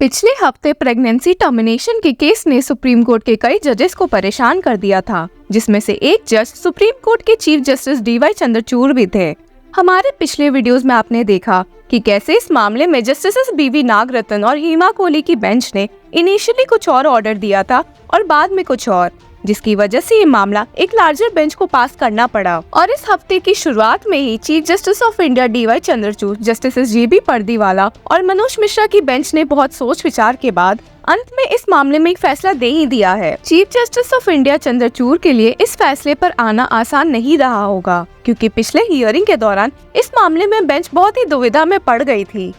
पिछले हफ्ते pregnancy termination के केस ने सुप्रीम कोर्ट के कई जजेस को परेशान कर दिया था, जिसमें से एक जज सुप्रीम कोर्ट के चीफ जस्टिस डीवाई चंद्रचूड़ भी थे। हमारे पिछले वीडियोस में आपने देखा कि कैसे इस मामले में जस्टिस बीवी नागरत्न और हेमा कोहली की बेंच ने इनिशियली कुछ और ऑर्डर दिया था और बाद में कुछ और, जिसकी वजह से ये मामला एक लार्जर बेंच को पास करना पड़ा। और इस हफ्ते की शुरुआत में ही chief justice of India D Y Chandrachud, justice G B Pardiwala और मनोज मिश्रा की बेंच ने बहुत सोच विचार के बाद अंत में इस मामले में एक फैसला दे ही दिया है। Chief justice of India Chandrachud के लिए इस फैसले पर आना आसान नहीं रहा होगा, क्योंकि पिछले हियरिंग के दौरान इस मामले में बेंच बहुत ही दुविधा में पड़ गई थी।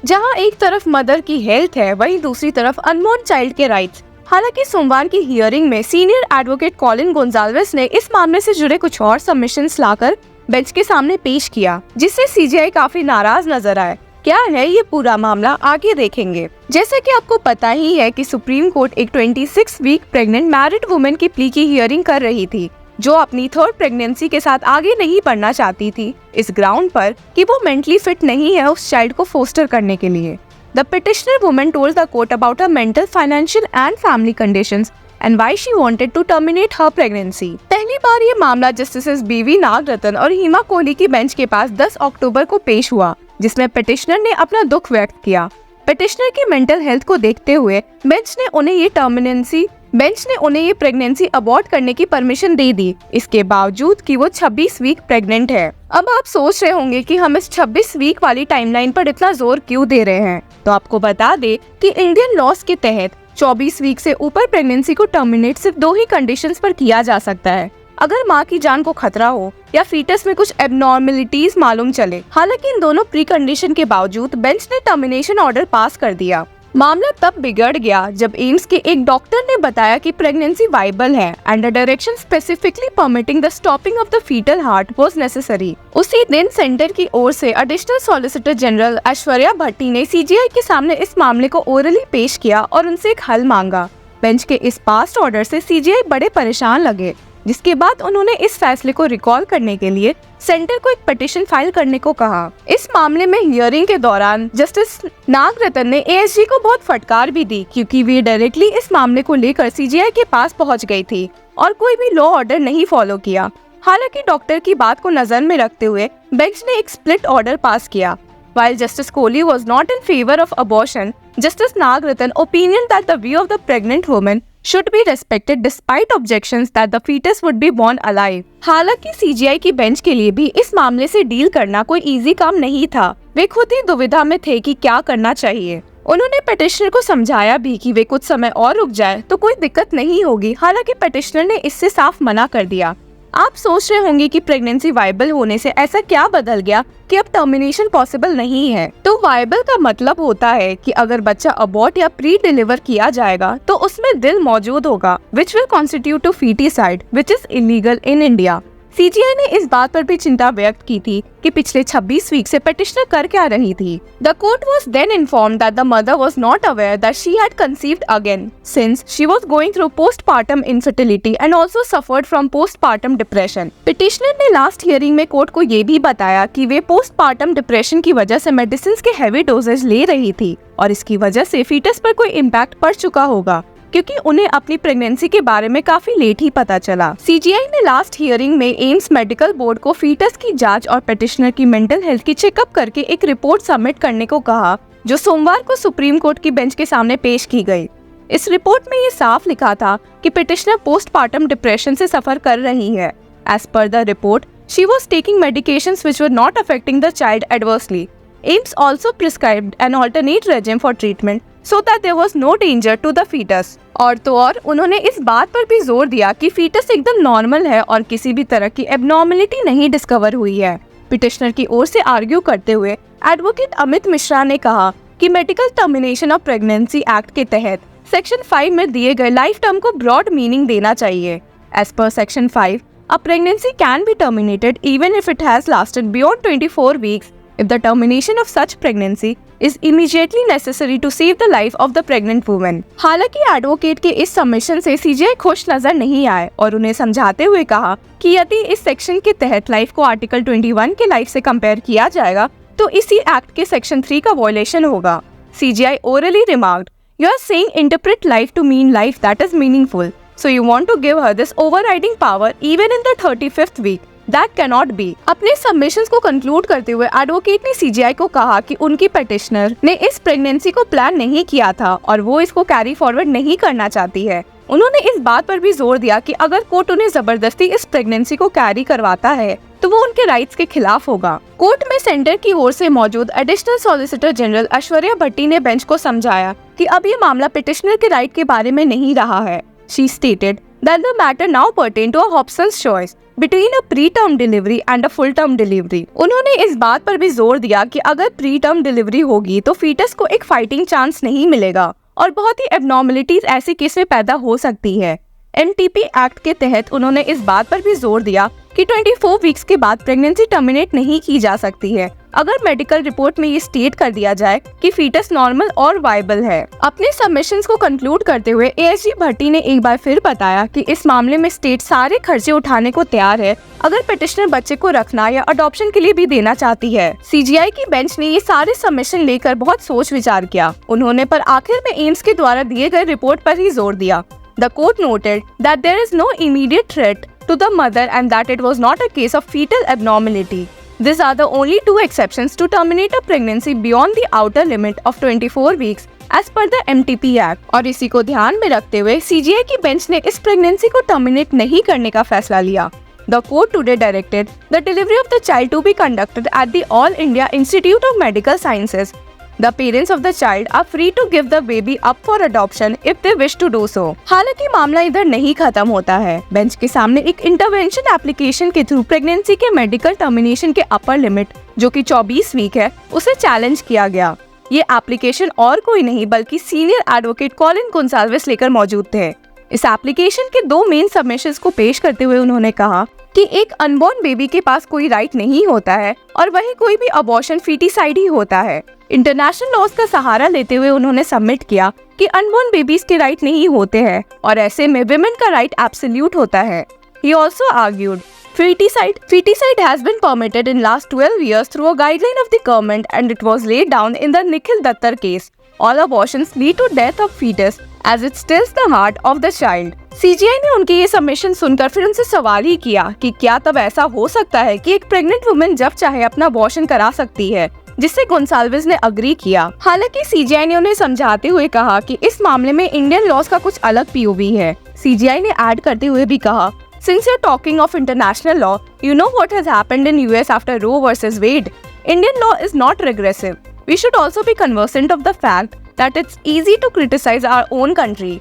जहां एक तरफ मदर की हेल्थ है, वहीं दूसरी तरफ अनबॉर्न चाइल्ड के राइट्स। हालांकि सोमवार की हियरिंग में सीनियर एडवोकेट कॉलिन गोंजाल्वेस ने इस मामले से जुड़े कुछ और सबमिशंस लाकर बेंच के सामने पेश किया, जिससे सीजेआई काफी नाराज नजर आए। क्या है ये पूरा मामला, आगे देखेंगे। जैसे कि आपको पता ही है कि सुप्रीम कोर्ट एक 26 वीक प्रेग्नेंट मैरिड वुमेन की प्ली की हियरिंग कर रही थी, जो अपनी थर्ड प्रेगनेंसी के साथ आगे नहीं बढ़ना चाहती थी, इस ग्राउंड पर कि वो मेंटली फिट नहीं है उस चाइल्ड को फोस्टर करने के लिए। The petitioner woman told the court about her mental, financial and family conditions and why she wanted to terminate her pregnancy. पहली बार ये मामला जस्टिस बीवी नागरत्न और हेमा कोहली की बेंच के पास 10 अक्टूबर को पेश हुआ, जिसमें पिटिशनर ने अपना दुख व्यक्त किया। पिटिशनर की मेंटल हेल्थ को देखते हुए बेंच ने उन्हें ये प्रेगनेंसी अबॉर्ट करने की परमिशन दे दी, इसके बावजूद कि वो 26 वीक प्रेग्नेंट है। अब आप सोच रहे होंगे कि हम इस 26 वीक वाली टाइमलाइन पर इतना जोर क्यों दे रहे हैं, तो आपको बता दे कि इंडियन लॉज के तहत 24 वीक से ऊपर प्रेगनेंसी को टर्मिनेट सिर्फ 2 ही कंडीशंस पर किया जा सकता है। अगर माँ की जान को खतरा हो या फीटस में कुछ एबनॉर्मलिटीज मालूम चले। हालांकि इन दोनों प्री कंडीशन के बावजूद बेंच ने टर्मिनेशन ऑर्डर पास कर दिया। मामला तब बिगड़ गया जब एम्स के एक डॉक्टर ने बताया कि प्रेगनेंसी वाइबल है and the direction specifically permitting the stopping of the foetal heart was necessary. उसी दिन सेंटर की ओर से additional solicitor general Aishwarya Bhati ने सीजीआई के सामने इस मामले को ओरली पेश किया और उनसे एक हल मांगा। बेंच के इस पास्ट ऑर्डर से सीजीआई बड़े परेशान लगे, जिसके बाद उन्होंने इस फैसले को रिकॉल करने के लिए सेंटर को एक पिटीशन फाइल करने को कहा। इस मामले में हियरिंग के दौरान जस्टिस नागरत्न ने एएसजी को बहुत फटकार भी दी, क्योंकि वे डायरेक्टली इस मामले को लेकर सीजीआई के पास पहुंच गई थी और कोई भी लॉ ऑर्डर नहीं फॉलो किया। हालांकि डॉक्टर की बात को नजर में रखते हुए बेंच ने एक स्प्लिट ऑर्डर पास किया। While Justice Kohli was not in favor of abortion, Justice Nagaratan opined that the view of the pregnant woman should be respected despite objections that the fetus would be born alive. हालांकि CGI की bench के लिए भी इस मामले से deal करना कोई इजी काम नहीं था। वे खुद ही दुविधा में थे कि क्या करना चाहिए। उन्होंने पिटिशनर को समझाया भी कि वे कुछ समय और रुक जाए तो कोई दिक्कत नहीं होगी। हालांकि पिटिशनर ने इससे साफ मना कर दिया। आप सोच रहे होंगे कि प्रेगनेंसी वायबल होने से ऐसा क्या बदल गया कि अब टर्मिनेशन पॉसिबल नहीं है। तो वायबल का मतलब होता है कि अगर बच्चा अबॉर्ट या प्री डिलीवर किया जाएगा तो उसमें दिल मौजूद होगा, which will constitute to foeticide, which is illegal in India. CJI ने इस बात पर भी चिंता व्यक्त की थी कि पिछले 26 वीक से पिटिशनर कर क्या रही थी। The court was then informed that the mother was not aware that she had conceived again, since she was going through postpartum infertility and also suffered from postpartum depression. Petitioner ने last hearing में court को ये भी बताया कि वे postpartum depression की वजह से मेडिसिन के हैवी डोजेज ले रही थी और इसकी वजह से फीटस पर कोई इम्पैक्ट पड़ चुका होगा, क्योंकि उन्हें अपनी प्रेगनेंसी के बारे में काफी लेट ही पता चला। सीजीआई ने लास्ट हियरिंग में एम्स मेडिकल बोर्ड को फीटस की जांच और पिटिशनर की मेंटल हेल्थ की चेकअप करके एक रिपोर्ट सबमिट करने को कहा, जो सोमवार को सुप्रीम कोर्ट की बेंच के सामने पेश की गई। इस रिपोर्ट में ये साफ लिखा था कि पिटिशनर पोस्टपार्टम डिप्रेशन से सफर कर रही है। As per the report, she was taking medications which were not affecting the child adversely. AIIMS also prescribed an alternate regime for treatment so that there was no danger to the fetus. और उन्होंने इस बात पर भी जोर दिया कि foetus एकदम नॉर्मल है और किसी भी तरह की एबनॉर्मलिटी नहीं डिस्कवर हुई है। पिटिशनर की ओर से आर्ग्यू करते हुए एडवोकेट अमित मिश्रा ने कहा कि medical termination of pregnancy act के तहत सेक्शन 5 में दिए गए लाइफ टर्म को ब्रॉड मीनिंग देना चाहिए। As per section 5, a pregnancy can be terminated even if it has lasted beyond 24 weeks if the termination of such pregnancy is immediately necessary to save the life of the pregnant woman. हालांकि advocate के इस submission से CGI खुश नजर नहीं आए और उन्हें समझाते हुए कहा कि यदि इस सेक्शन के तहत लाइफ को आर्टिकल 21 के लाइफ से कंपेयर किया जाएगा तो इसी एक्ट के सेक्शन 3 का वॉयलेशन होगा। CGI orally remarked, "You are saying interpret life to mean life that is meaningful. So you want to give her this overriding power even in the 35th week? That cannot be." अपने submissions को conclude करते हुए advocate ने CGI को कहा कि उनकी petitioner ने इस प्रेगनेंसी को प्लान नहीं किया था और वो इसको कैरी फॉरवर्ड नहीं करना चाहती है। उन्होंने इस बात पर भी जोर दिया कि अगर कोर्ट उन्हें जबरदस्ती इस प्रेगनेंसी को कैरी करवाता है तो वो उनके राइट्स के खिलाफ होगा। कोर्ट में सेंटर की ओर से मौजूद additional solicitor general Aishwarya Bhati ने बेंच को समझाया कि अब ये मामला पिटिशनर के राइट के बारे में नहीं रहा है। She stated that the matter now pertained to a Hobson's choice between a preterm delivery and a full-term delivery। उन्होंने इस बात पर भी जोर दिया कि अगर प्री-टर्म डिलीवरी होगी तो फीटस को एक फाइटिंग चांस नहीं मिलेगा और बहुत ही एबनॉर्मलिटीज ऐसे केस में पैदा हो सकती है। MTP एक्ट के तहत उन्होंने इस बात पर भी जोर दिया कि 24 वीक्स के बाद प्रेगनेंसी टर्मिनेट नहीं की जा सकती है अगर मेडिकल रिपोर्ट में ये स्टेट कर दिया जाए कि फीटस नॉर्मल और वायबल है। अपने सबमिशंस को कंक्लूड करते हुए ASG भट्टी ने एक बार फिर बताया कि इस मामले में स्टेट सारे खर्चे उठाने को तैयार है अगर पिटिशनर बच्चे को रखना या अडॉप्शन के लिए भी देना चाहती है। CGI की बेंच ने ये सारे सबमिशन लेकर बहुत सोच विचार किया। उन्होंने पर आखिर में एम्स के द्वारा दिए गए रिपोर्ट पर ही जोर दिया। The court noted that there is no immediate threat to the mother and that it was not a case of fetal abnormality. These are the only two exceptions to terminate a pregnancy beyond the outer limit of 24 weeks as per the MTP Act। और इसी को ध्यान में रखते हुए CGI की bench ने इस प्रेगनेंसी को टर्मिनेट नहीं करने का फैसला लिया। The court today directed the delivery of the child to be conducted at the All India Institute of Medical Sciences। The parents of the child are free to give the baby up for adoption if they wish to do so। हालांकि मामला इधर नहीं खत्म होता है। Bench के सामने एक इंटरवेंशन एप्लीकेशन के थ्रू प्रेगनेंसी के मेडिकल टर्मिनेशन के अपर लिमिट जो कि 24 वीक है उसे चैलेंज किया गया। ये एप्लीकेशन और कोई नहीं बल्कि सीनियर एडवोकेट कॉलिन गोंसाल्विस लेकर मौजूद थे। इस एप्लीकेशन के दो मेन सबमिशंस को पेश करते हुए उन्होंने कहा कि एक अनबॉर्न बेबी के पास कोई राइट नहीं होता है और वही कोई भी अबॉर्शन फीटिसाइड ही होता है। इंटरनेशनल लॉज का सहारा लेते हुए उन्होंने सबमिट किया कि अनबॉर्न बेबीज के राइट नहीं होते हैं और ऐसे में विमेन का राइट एब्सोल्यूट होता है। He also argued feticide has been permitted in last 12 years through a guideline of the government and it was laid down in the Nikhil Dattar case। All abortions lead to death of fetus as it stills the heart of the child। CGI ने उनके ये submission सुनकर फिर उनसे सवाल ही किया कि क्या तब ऐसा हो सकता है कि एक प्रेग्नेंट वुमेन जब चाहे अपना अबॉर्शन करा सकती है, जिससे गोंसाल्विस ने अग्री किया। हालांकि CGI ने उन्हें समझाते हुए कहा कि इस मामले में इंडियन लॉज का कुछ अलग POV है। CGI ने ऐड करते हुए भी कहा, Since you're talking of international law, you know what has happened in US after Roe versus Wade। Indian law is not regressive। We should also be conversant of the fact that it's easy to criticize our own country।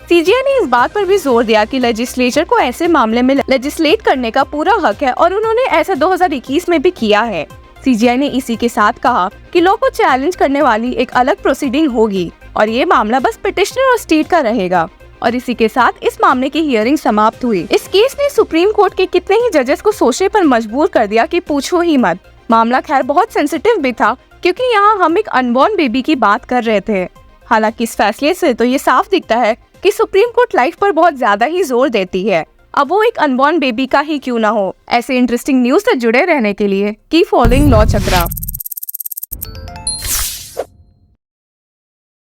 CGI ने इस बात पर भी जोर दिया कि legislature को ऐसे मामले में लेजिस्लेट करने का पूरा हक है और उन्होंने ऐसा 2021 में भी किया है। CGI ने इसी के साथ कहा कि लॉ को चैलेंज करने वाली एक अलग प्रोसीडिंग होगी और ये मामला बस पिटिशनर और स्टेट का रहेगा। और इसी के साथ इस मामले की हियरिंग समाप्त हुई। इस केस ने सुप्रीम कोर्ट के कितने ही जजेस को सोचने पर मजबूर कर दिया कि पूछो ही मत। मामला खैर बहुत सेंसिटिव भी था क्योंकि यहाँ हम एक अनबॉर्न बेबी की बात कर रहे थे। हालांकि इस फैसले से तो ये साफ दिखता है कि सुप्रीम कोर्ट लाइफ पर बहुत ज्यादा ही जोर देती है, अब वो एक अनबॉर्न बेबी का ही क्यों ना हो। ऐसे इंटरेस्टिंग न्यूज से जुड़े रहने के लिए कीप फॉलोइंग लॉ चक्रा।